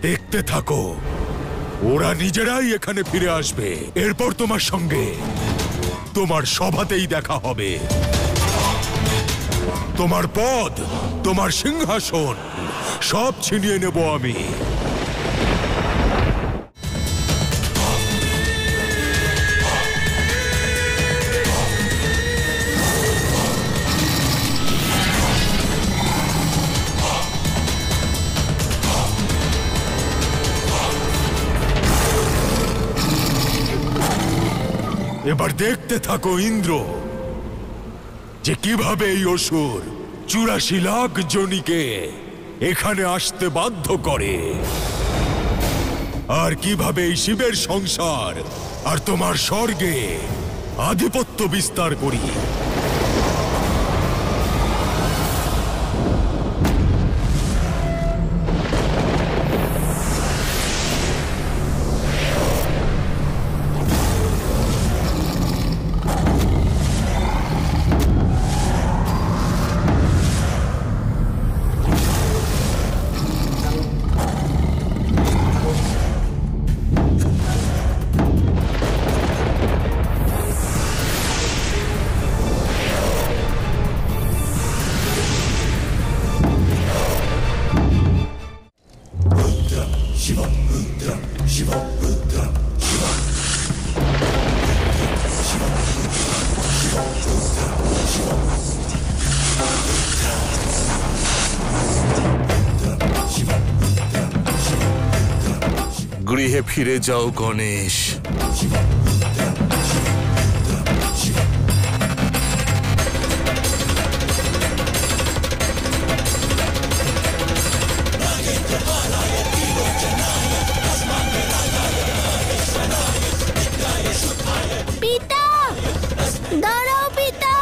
দেখতে থাকো, ওরা নিজেরাই এখানে ফিরে আসবে। এরপর তোমার সঙ্গে তোমার সভাতেই দেখা হবে। তোমার পদ, তোমার সিংহাসন সব ছিনিয়ে নেব আমি। এবার দেখতে থাকো ইন্দ্র, যে কিভাবে এই অসুর ৮৪ লাখ জনিকে এখানে আসতে বাধ্য করে, আর কিভাবে এই শিবের সংসার আর তোমার স্বর্গে আধিপত্য বিস্তার করি। গৃহে ফিরে যাও গণেশ। পিতা, দাঁড়াও পিতা।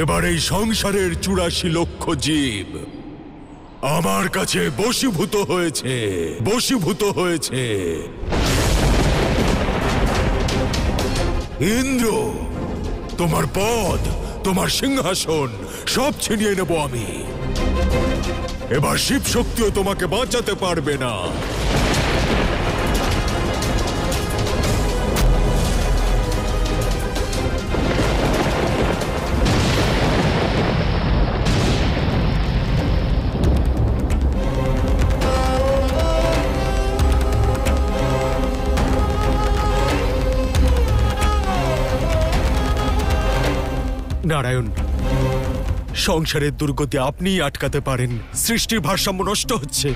এবার এই সংসারের ৮৪ লক্ষ জীব আমার কাছে বশীভূত হয়েছে, বশীভূত হয়েছে। ইন্দ্র, তোমার পদ, তোমার সিংহাসন সব ছিনিয়ে নেব আমি। এবার শিব শক্তিও তোমাকে বাঁচাতে পারবে না। নারায়ণ, সংসারের দুর্গতি আপনিই আটকাতে পারেন। সৃষ্টির ভারসাম্য নষ্ট হচ্ছে।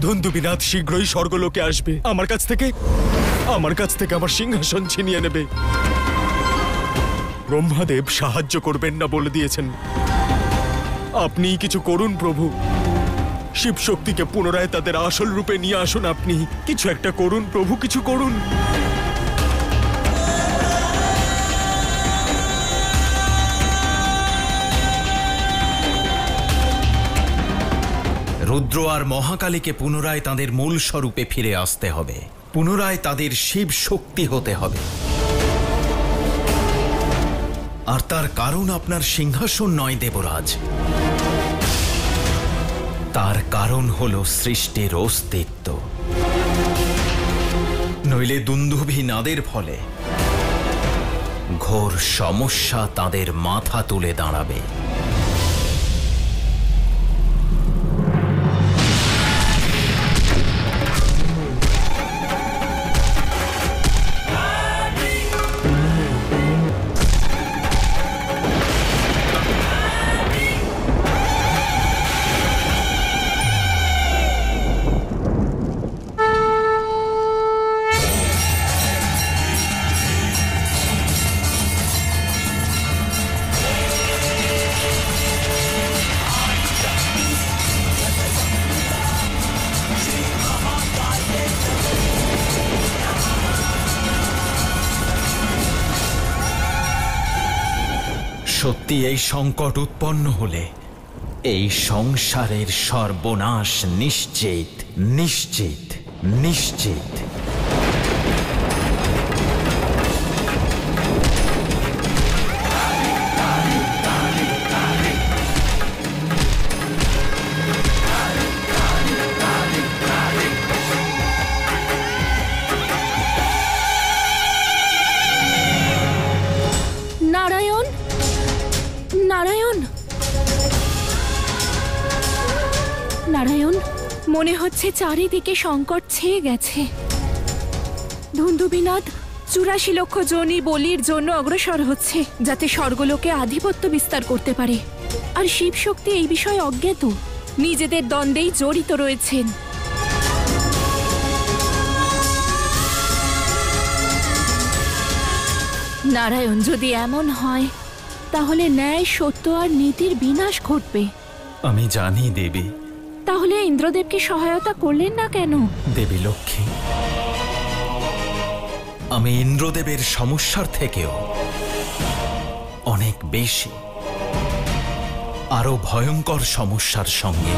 ধুন্দুবিনাথ শীঘ্রই স্বর্গলোকে আসবে। আমার কাছ থেকে আমার সিংহাসন ছিনিয়ে নেবে। ব্রহ্মাদেব সাহায্য করবেন না বলে দিয়েছেন। আপনিই কিছু করুন প্রভু। শিব শক্তিকে পুনরায় তাদের আসল রূপে নিয়ে আসুন। আপনি কিছু একটা করুন প্রভু, কিছু করুন। রুদ্র আর মহাকালীকে পুনরায় তাদের মূল স্বরূপে ফিরে আসতে হবে, পুনরায় তাদের শিব শক্তি হতে হবে। আর তার কারণ আপনার সিংহাসন নয় দেবরাজ, তার কারণ হল সৃষ্টির অস্তিত্ব। নইলে দুন্দুভি নাদের ফলে ঘোর সমস্যা তাদের মাথা তুলে দাঁড়াবে। সত্যি এই সংকট উৎপন্ন হলে এই সংসারের সর্বনাশ নিশ্চিত, নিশ্চিত, নিশ্চিত। নারায়ণ, নারায়ণ, নারায়ণ, মনে হচ্ছে চারিদিকে সংকট ছেয়ে গেছে। ধুন্দুবিনাথ ৮৪ লক্ষ যোনি বলির জন্য অগ্রসর হচ্ছে, যাতে স্বর্গলোকে আধিপত্য বিস্তার করতে পারে। আর শিব শক্তি এই বিষয়ে অজ্ঞাত, নিজেদের দ্বন্দ্বেই জড়িত রয়েছেন। নারায়ণ, যদি এমন হয় তাহলে ন্যায়, সত্য আর নীতির বিনাশ ঘটবে। আমি জানি দেবী। তাহলে ইন্দ্রদেবকে সহায়তা করলেন না কেন? দেবী লক্ষ্মী, আমি ইন্দ্রদেবের সমস্যার থেকেও অনেক বেশি, আরো ভয়ঙ্কর সমস্যার সঙ্গে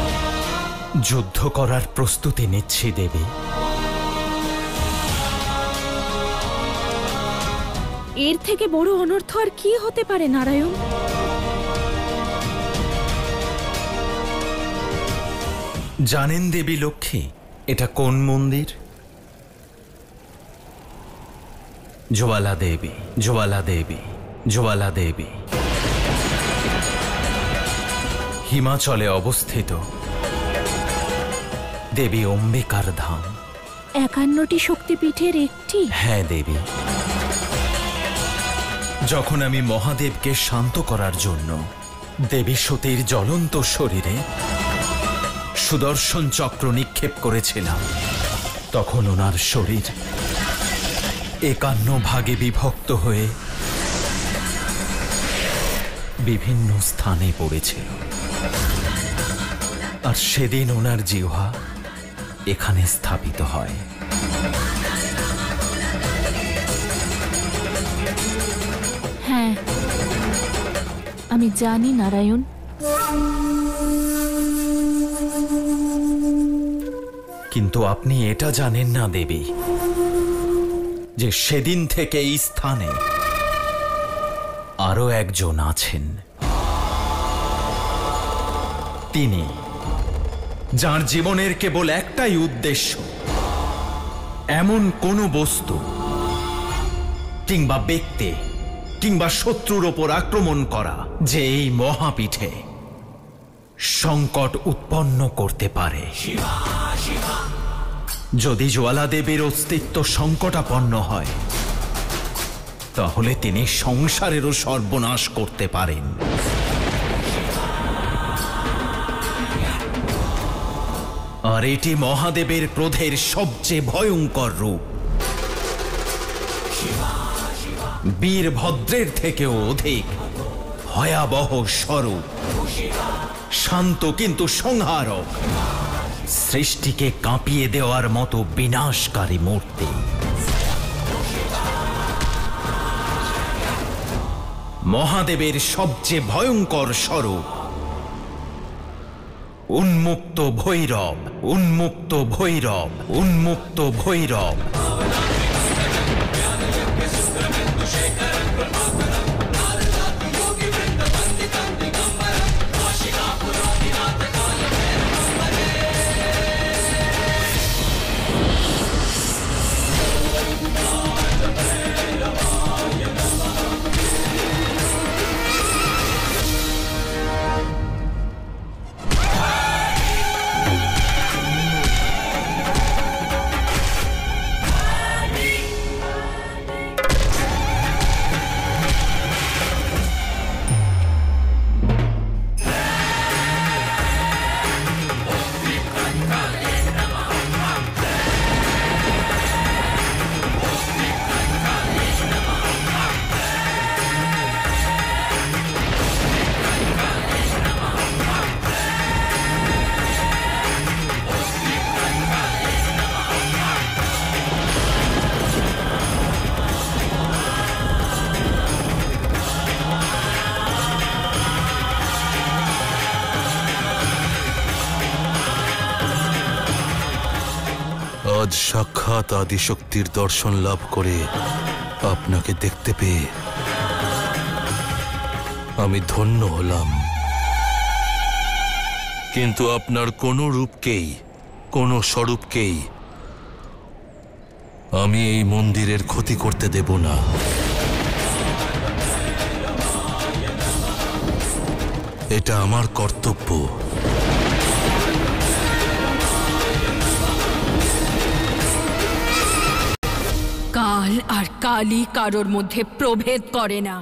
যুদ্ধ করার প্রস্তুতি নিচ্ছি দেবী। এর থেকে বড় অনর্থ আর কি হতে পারে নারায়ণ? জানেন দেবী লক্ষ্মী, এটা কোন মন্দির? জ্বালা দেবী, জ্বালা দেবী, জ্বালা দেবী। হিমাচলে অবস্থিত দেবী অম্বিকার ধাম। ৫১টি শক্তিপীঠের একটি? হ্যাঁ দেবী। যখন আমি মহাদেবকে শান্ত করার জন্য দেবী সতীর জ্বলন্ত শরীরে সুদর্শন চক্র নিক্ষেপ করেছিলাম, তখন ওনার শরীর ৫১ ভাগে বিভক্ত হয়ে বিভিন্ন স্থানে পড়েছিল। আর সেদিন ওনার জিহ্বা এখানে স্থাপিত হয়। হ্যাঁ, আমি জানি নারায়ণ। কিন্তু আপনি এটা জানেন না দেবী, যে সেদিন থেকে এই স্থানে আরো একজন আছেন। তিনি, যার জীবনের কেবল একটাই উদ্দেশ্য, এমন কোনো বস্তু কিংবা ব্যক্তি কিংবা শত্রুর ওপর আক্রমণ করা যে এই মহাপীঠে সংকট উৎপন্ন করতে পারে। যদি জ্বালা দেবীর অস্তিত্ব সংকটাপন্ন হয়, তাহলে তিনি সংসারেরও সর্বনাশ করতে পারেন। আর এটি মহাদেবের ক্রোধের সবচেয়ে ভয়ঙ্কর রূপ। বীরভদ্রের থেকেও অধিক ভয়াবহ স্বরূপ। শান্ত কিন্তু সংহারক, সৃষ্টিকে কাঁপিয়ে দেওয়ার মতো বিনাশকারী মূর্তি। মহাদেবের সবচেয়ে ভয়ঙ্কর স্বরূপ উন্মুক্ত ভৈরব, উন্মুক্ত ভৈরব, উন্মুক্ত ভৈরব। আজ সাক্ষাৎ আদিশক্তির দর্শন লাভ করে আপনাকে দেখতে পেয়ে আমি ধন্য হলাম। কিন্তু আপনার কোনো রূপকেই, কোনো স্বরূপকেই আমি এই মন্দিরের ক্ষতি করতে দেব না। এটা আমার কর্তব্য। কাল আর কালই কারোর মধ্যে প্রভেদ করে না।